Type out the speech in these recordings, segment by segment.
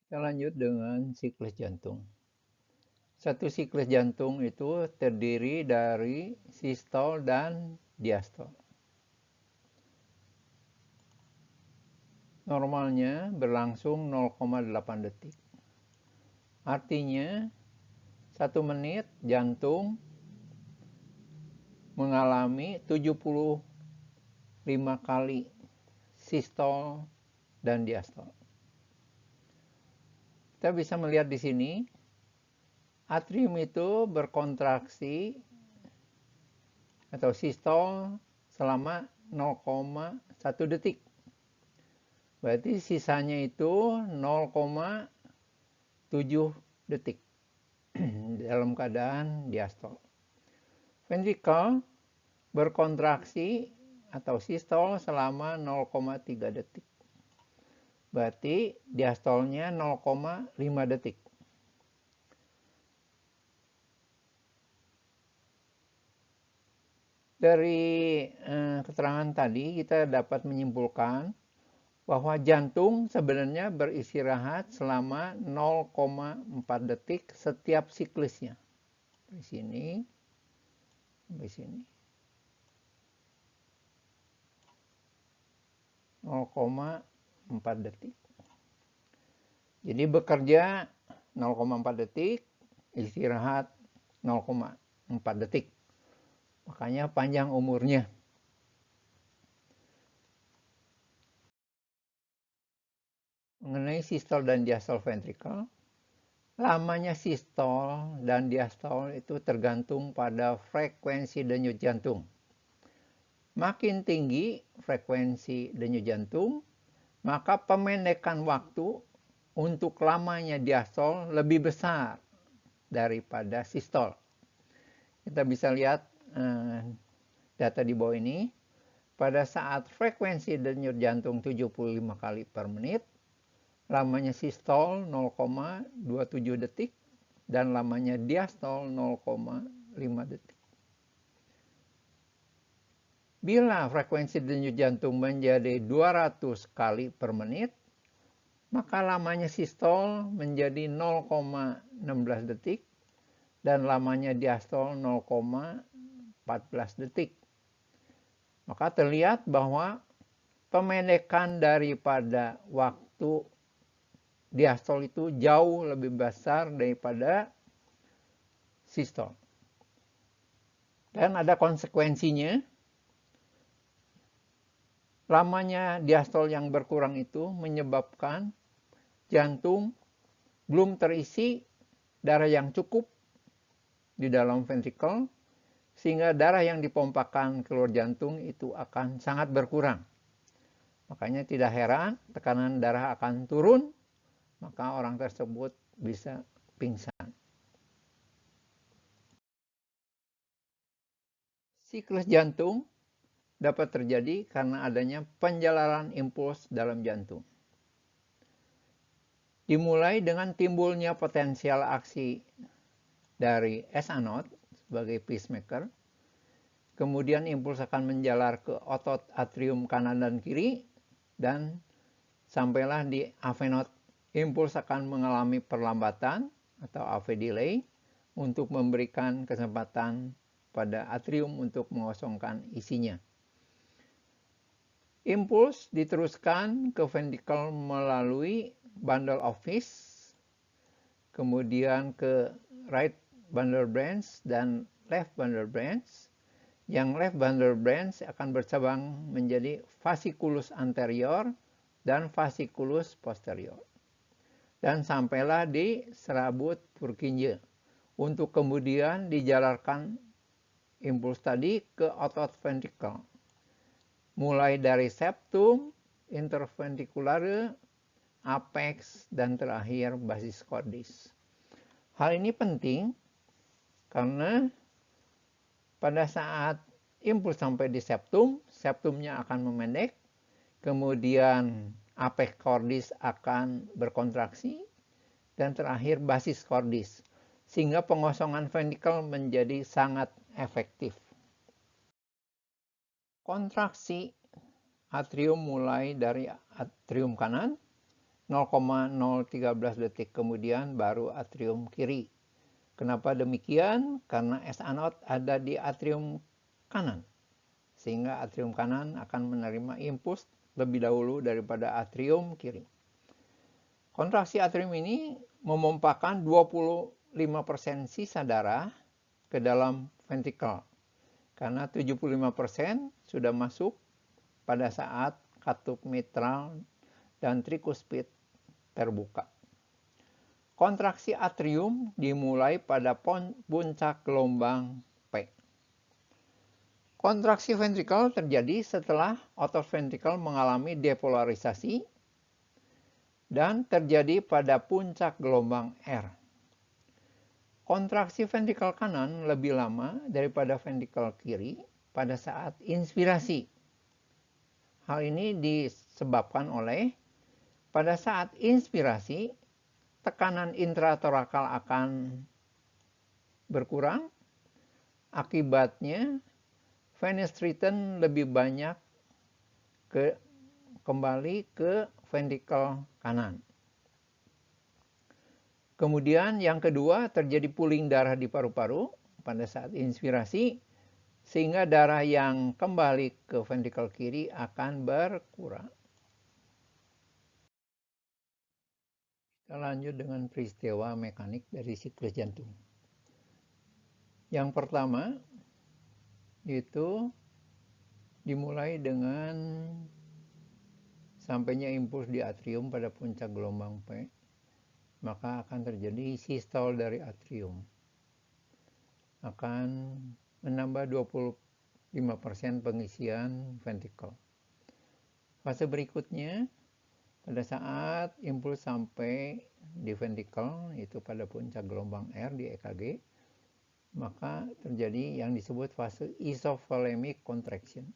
Kita lanjut dengan siklus jantung. Satu siklus jantung itu terdiri dari sistol dan diastol. Normalnya berlangsung 0,8 detik. Artinya 1 menit jantung mengalami 75 kali sistol dan diastol. Kita bisa melihat di sini atrium itu berkontraksi atau sistol selama 0,1 detik. Berarti sisanya itu 0,7 detik dalam keadaan diastol. Ventrikel berkontraksi atau sistol selama 0,3 detik. Berarti diastolnya 0,5 detik. Dari keterangan tadi kita dapat menyimpulkan bahwa jantung sebenarnya beristirahat selama 0,4 detik setiap siklusnya. Di sini, di sini. 0,4 detik. Jadi bekerja 0,4 detik, istirahat 0,4 detik. Makanya panjang umurnya. Mengenai sistol dan diastol ventrikel, lamanya sistol dan diastol itu tergantung pada frekuensi denyut jantung. Makin tinggi frekuensi denyut jantung, maka pemendekan waktu untuk lamanya diastol lebih besar daripada sistol. Kita bisa lihat data di bawah ini. Pada saat frekuensi denyut jantung 75 kali per menit, lamanya sistol 0,27 detik dan lamanya diastol 0,5 detik. Bila frekuensi denyut jantung menjadi 200 kali per menit, maka lamanya sistol menjadi 0,16 detik dan lamanya diastol 0,14 detik. Maka terlihat bahwa pemendekan daripada waktu diastol itu jauh lebih besar daripada sistol. Dan ada konsekuensinya. Lamanya diastol yang berkurang itu menyebabkan jantung belum terisi darah yang cukup di dalam ventrikel, sehingga darah yang dipompakan keluar jantung itu akan sangat berkurang. Makanya tidak heran tekanan darah akan turun, maka orang tersebut bisa pingsan. Siklus jantung dapat terjadi karena adanya penjalaran impuls dalam jantung. Dimulai dengan timbulnya potensial aksi dari S-anode sebagai pacemaker. Kemudian impuls akan menjalar ke otot atrium kanan dan kiri, dan sampailah di AV node. Impuls akan mengalami perlambatan atau AV delay untuk memberikan kesempatan pada atrium untuk mengosongkan isinya. Impuls diteruskan ke ventrikel melalui bundle of Fish, kemudian ke right bundle branch dan left bundle branch. Yang left bundle branch akan bercabang menjadi fasciculus anterior dan fasciculus posterior. Dan sampailah di serabut Purkinje untuk kemudian dijalarkan impuls tadi ke otot ventrikel. Mulai dari septum, interventriculare, apex, dan terakhir basis cordis. Hal ini penting karena pada saat impuls sampai di septum, septumnya akan memendek, kemudian apex cordis akan berkontraksi, dan terakhir basis cordis. Sehingga pengosongan ventrikel menjadi sangat efektif. Kontraksi atrium mulai dari atrium kanan, 0,013 detik kemudian baru atrium kiri. Kenapa demikian? Karena S anode ada di atrium kanan. Sehingga atrium kanan akan menerima impuls lebih dahulu daripada atrium kiri. Kontraksi atrium ini memompakan 25% sisa darah ke dalam ventrikel. Karena 75% sudah masuk pada saat katup mitral dan trikuspid terbuka. Kontraksi atrium dimulai pada puncak gelombang P. Kontraksi ventrikel terjadi setelah otot ventrikel mengalami depolarisasi dan terjadi pada puncak gelombang R. Kontraksi ventrikel kanan lebih lama daripada ventrikel kiri pada saat inspirasi. Hal ini disebabkan oleh pada saat inspirasi, tekanan intratorakal akan berkurang. Akibatnya, venous return lebih banyak kembali ke ventrikel kanan. Kemudian yang kedua, terjadi pooling darah di paru-paru pada saat inspirasi, sehingga darah yang kembali ke ventrikel kiri akan berkurang. Kita lanjut dengan peristiwa mekanik dari siklus jantung. Yang pertama itu dimulai dengan sampainya impuls di atrium pada puncak gelombang P, maka akan terjadi sistol dari atrium. Akan menambah 25% pengisian ventrikel. Fase berikutnya pada saat impuls sampai di ventrikel, itu pada puncak gelombang R di EKG, maka terjadi yang disebut fase isovolemic contraction.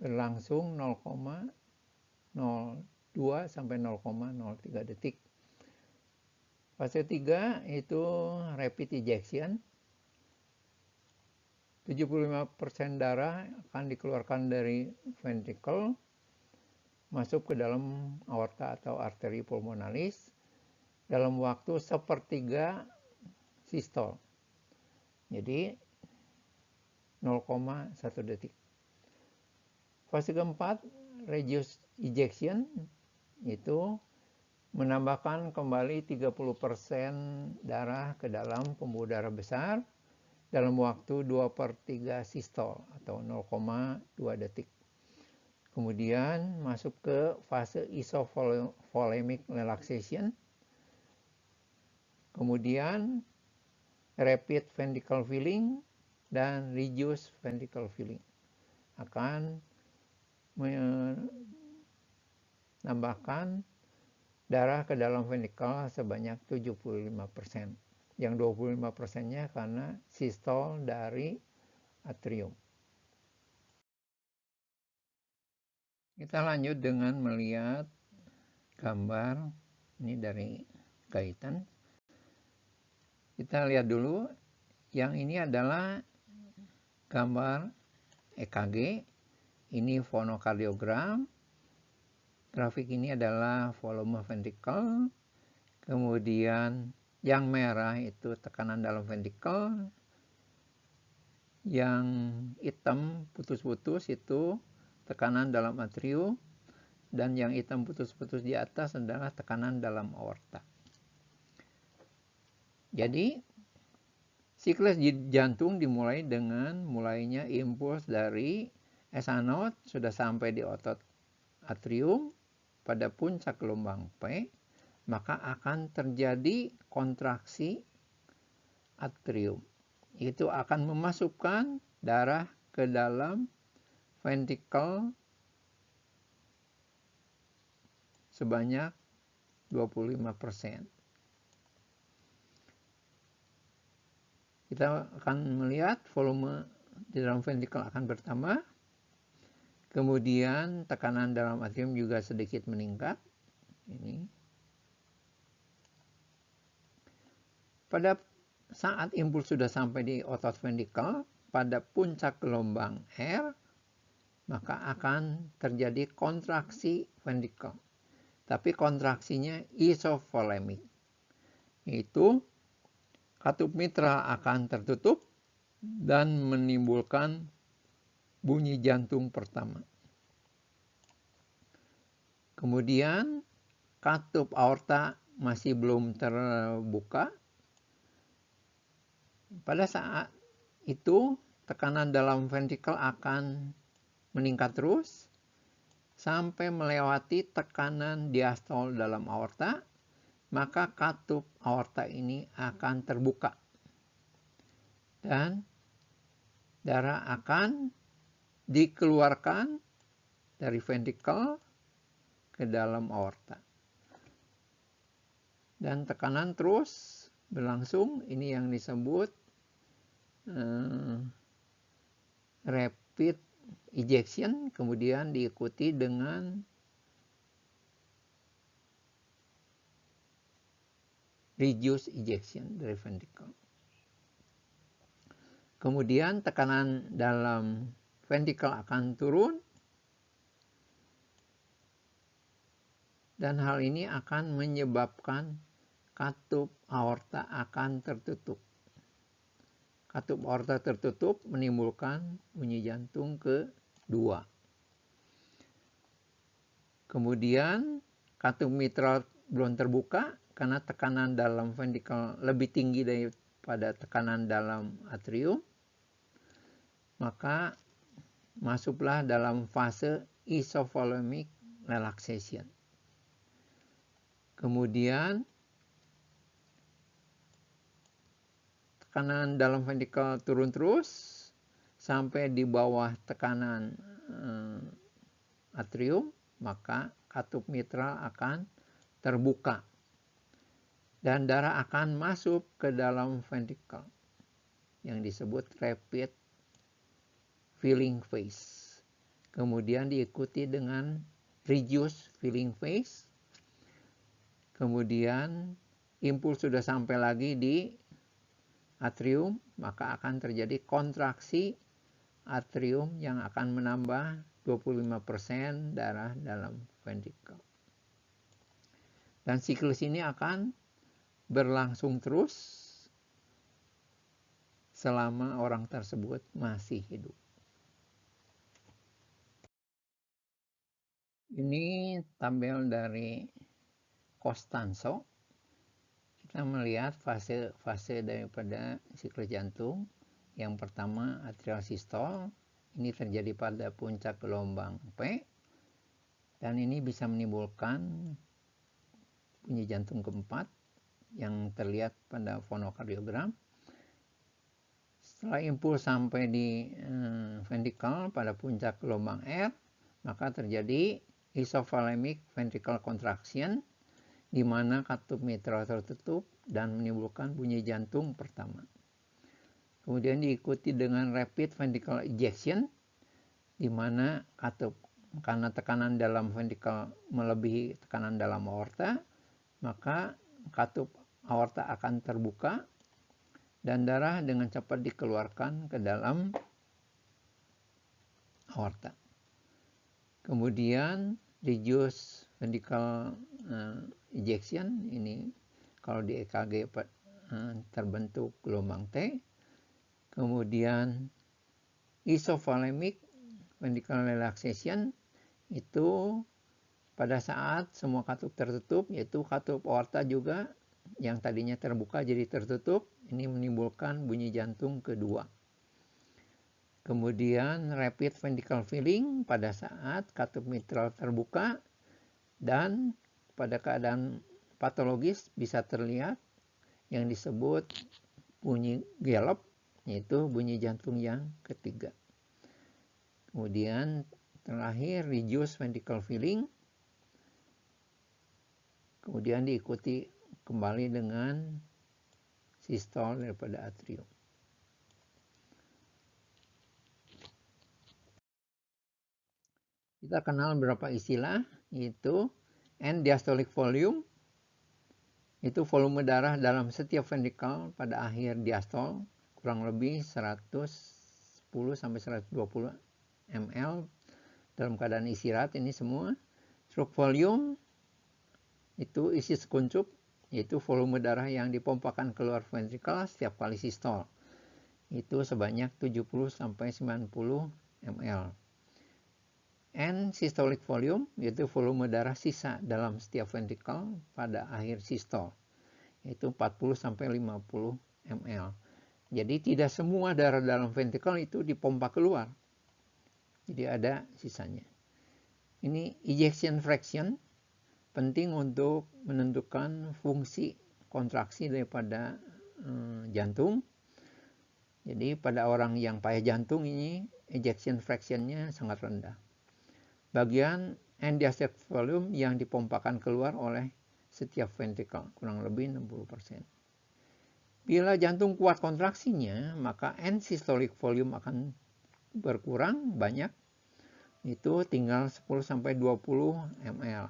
Berlangsung 0,02 sampai 0,03 detik. Fase 3 itu rapid ejection. 75% darah akan dikeluarkan dari ventrikel masuk ke dalam aorta atau arteri pulmonalis dalam waktu sepertiga sistol. Jadi 0,1 detik. Fase keempat, reduced ejection, itu menambahkan kembali 30% darah ke dalam pembuluh darah besar dalam waktu 2/3 sistol atau 0,2 detik. Kemudian masuk ke fase isovolemic relaxation. Kemudian rapid ventricle filling dan reduced ventricle filling akan menambahkan darah ke dalam ventrikel sebanyak 75%. Yang 25%-nya karena sistol dari atrium. Kita lanjut dengan melihat gambar ini dari kaitan. Kita lihat dulu, yang ini adalah gambar EKG, ini fonokardiogram, grafik ini adalah volume ventrikel, kemudian yang merah itu tekanan dalam ventrikel, yang hitam putus-putus itu tekanan dalam atrium, dan yang hitam putus-putus di atas adalah tekanan dalam aorta. Jadi, siklus jantung dimulai dengan mulainya impuls dari S anode sudah sampai di otot atrium pada puncak gelombang P, maka akan terjadi kontraksi atrium. Itu akan memasukkan darah ke dalam ventrikel sebanyak 25%. Kita akan melihat volume di dalam ventrikel akan bertambah. Kemudian tekanan dalam atrium juga sedikit meningkat. Ini. Pada saat impuls sudah sampai di otot ventrikel, pada puncak gelombang R, maka akan terjadi kontraksi ventrikel. tapi kontraksinya isovolemic. Yaitu katup mitral akan tertutup dan menimbulkan bunyi jantung pertama. Kemudian katup aorta masih belum terbuka. Pada saat itu tekanan dalam ventrikel akan meningkat terus sampai melewati tekanan diastol dalam aorta, maka katup aorta ini akan terbuka dan darah akan dikeluarkan dari ventrikel ke dalam aorta. Dan tekanan terus berlangsung, ini yang disebut rapid ejection, kemudian diikuti dengan reduced ejection dari ventricle. Kemudian tekanan dalam ventricle akan turun dan hal ini akan menyebabkan katup aorta akan tertutup. Katup aorta tertutup menimbulkan bunyi jantung kedua. Kemudian katup mitral belum terbuka karena tekanan dalam ventricle lebih tinggi daripada tekanan dalam atrium. Maka masuklah dalam fase isovolemic relaxation. Kemudian tekanan dalam ventricle turun terus sampai di bawah tekanan atrium, maka katup mitral akan terbuka dan darah akan masuk ke dalam ventricle yang disebut rapid filling phase. Kemudian diikuti dengan reduced filling phase. Kemudian impuls sudah sampai lagi di atrium, maka akan terjadi kontraksi atrium yang akan menambah 25% darah dalam ventricle. Dan siklus ini akan berlangsung terus selama orang tersebut masih hidup. Ini tabel dari Costanzo. Kita melihat fase daripada siklus jantung. Yang pertama atrial systole, ini terjadi pada puncak gelombang P, dan ini bisa menimbulkan bunyi jantung keempat yang terlihat pada fonokardiogram. Setelah impuls sampai di ventricle pada puncak gelombang R, maka terjadi isovolemic ventricle contraction, di mana katup mitral tertutup dan menimbulkan bunyi jantung pertama. Kemudian diikuti dengan rapid ventricle ejection, di mana karena tekanan dalam ventricle melebihi tekanan dalam aorta, maka katup aorta akan terbuka dan darah dengan cepat dikeluarkan ke dalam aorta. Kemudian reduced ventricle ejection, ini kalau di EKG terbentuk gelombang T. Kemudian isovolemic ventricle relaxation, itu pada saat semua katup tertutup, yaitu katup aorta juga yang tadinya terbuka jadi tertutup, ini menimbulkan bunyi jantung kedua. Kemudian rapid ventricle filling pada saat katup mitral terbuka dan pada keadaan patologis bisa terlihat yang disebut bunyi gallop, yaitu bunyi jantung yang ketiga. Kemudian terakhir reduced ventricle filling, kemudian diikuti kembali dengan sistole daripada atrium. Kita kenal beberapa istilah, yaitu end diastolic volume, itu volume darah dalam setiap ventricle pada akhir diastol kurang lebih 110 sampai 120 ml dalam keadaan istirahat, ini semua. Stroke volume itu isi sekuncup, yaitu volume darah yang dipompakan keluar ventrikel setiap kali sistol. Itu sebanyak 70-90 ml. N systolic volume, yaitu volume darah sisa dalam setiap ventrikel pada akhir sistol, yaitu 40-50 ml. Jadi tidak semua darah dalam ventrikel itu dipompa keluar. Jadi ada sisanya. Ini ejection fraction penting untuk menentukan fungsi kontraksi daripada jantung. Jadi pada orang yang payah jantung ini ejection fraction-nya sangat rendah. Bagian end diastolic volume yang dipompakan keluar oleh setiap ventrikel kurang lebih 60%. Bila jantung kuat kontraksinya, maka end systolic volume akan berkurang banyak. Itu tinggal 10-20 ml.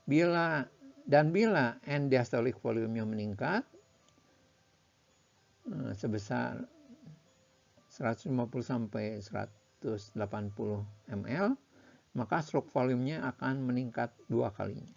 Bila end diastolic volume-nya meningkat sebesar 150-180 ml, maka stroke volume-nya akan meningkat 2 kalinya.